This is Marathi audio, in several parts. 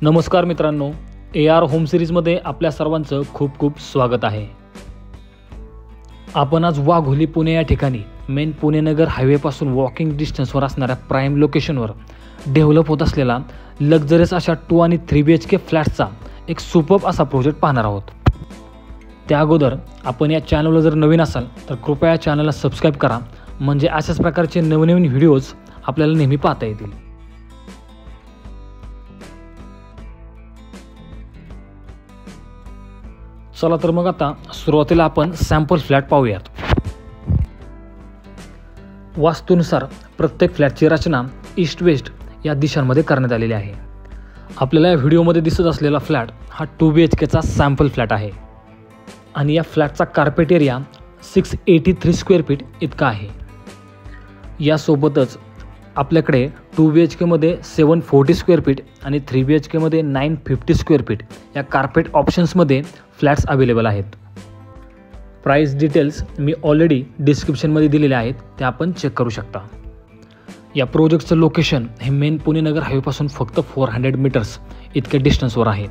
नमस्कार मित्रांनो, AR होम सिरीजमध्ये आपल्या सर्वांचं खूप खूप स्वागत आहे। आपण आज वाघोली पुणे या ठिकाणी मेन पुणे नगर हायवेपासून वॉकिंग डिस्टन्सवर असणाऱ्या प्राइम लोकेशनवर डेव्हलप होत असलेला लक्झरियस अशा 2 आणि 3 BHK फ्लॅट्सचा एक सुपर्ब असा प्रोजेक्ट पाहणार आहोत। त्या अगोदर आपण या चॅनलवर जर नवीन असाल तर कृपया चॅनलला सबस्क्राइब करा, म्हणजे अशाच प्रकारचे नवनवीन व्हिडिओज आपल्याला नेहमी पाहता येतील। चला तर मग आता सुरुवातीला आपण सॅम्पल फ्लॅट पाहूयात। वास्तूनुसार प्रत्येक फ्लॅटची रचना ईस्ट वेस्ट या दिशांमध्ये करण्यात आलेली आहे। आपल्याला या व्हिडिओमध्ये दिसत असलेला फ्लॅट हा 2 BHKचा सॅम्पल फ्लॅट आहे आणि या फ्लॅटचा कार्पेट एरिया 683 स्क्वेअर फीट इतका आहे। यासोबतच आपल्याकडे 2 BHK मध्ये 740 स्क्वेअर फीट आणि 3 BHK मध्ये 950 स्क्वेअर फीट या कार्पेट ऑप्शन्समध्ये फ्लॅट्स अवेलेबल आहेत। प्राइस डिटेल्स मी ऑलरेडी डिस्क्रिप्शनमध्ये दिलेले आहेत, ते आपण चेक करू शकता। या प्रोजेक्टचं लोकेशन हे मेन पुणे नगर हायवेपासून फक्त 400 मीटर्स इतक्या डिस्टन्सवर आहे।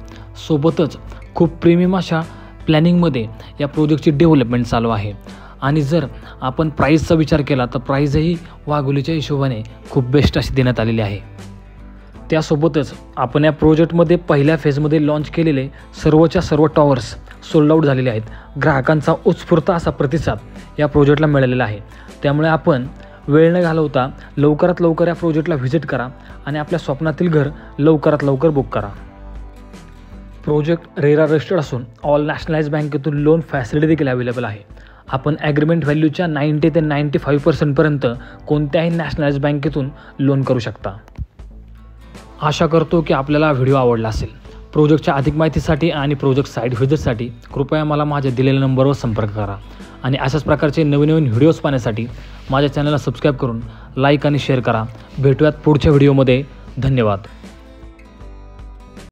सोबतच खूप प्रीमियम अशा प्लॅनिंगमध्ये या प्रोजेक्टची डेव्हलपमेंट चालू आहे आणि जर आपण प्राईसचा विचार केला तर प्राईजही वाघोलीच्या हिशोबाने खूप बेस्ट अशी देण्यात आलेली आहे। त्यासोबतच आपण या प्रोजेक्टमध्ये पहिल्या फेजमध्ये लॉन्च केलेले सर्वच्या सर्व टॉवर्स सोल्ड आउट झालेले आहेत। ग्राहकांचा उत्स्फूर्त असा प्रतिसाद या प्रोजेक्टला मिळालेला आहे। त्यामुळे आपण वेळ न घालवता लवकरात लवकर या प्रोजेक्टला व्हिजिट करा आणि आपल्या स्वप्नातील घर लवकरात लवकर बुक करा। प्रोजेक्ट रेरा रजिस्टर्ड असून ऑल नॅशनलाइज बँकेतून लोन फॅसिलिटी देखील अवेलेबल आहे। आपण ॲग्रीमेंट व्हॅल्यूच्या 90 ते 95% पर्यंत कोणत्याही नॅशनलाइज बँकेतून लोन करू शकता। आशा करतो की आपल्याला व्हिडिओ आवडला असेल। प्रोजेक्टच्या अधिक माहितीसाठी आणि प्रोजेक्ट साईट व्हिजिटसाठी कृपया मला माझ्या दिलेल्या नंबरवर संपर्क करा आणि अशाच प्रकारचे नवीन व्हिडिओज पाहण्यासाठी माझ्या चॅनलला सबस्क्राईब करून लाईक आणि शेअर करा। भेटूयात पुढच्या व्हिडिओमध्ये। धन्यवाद।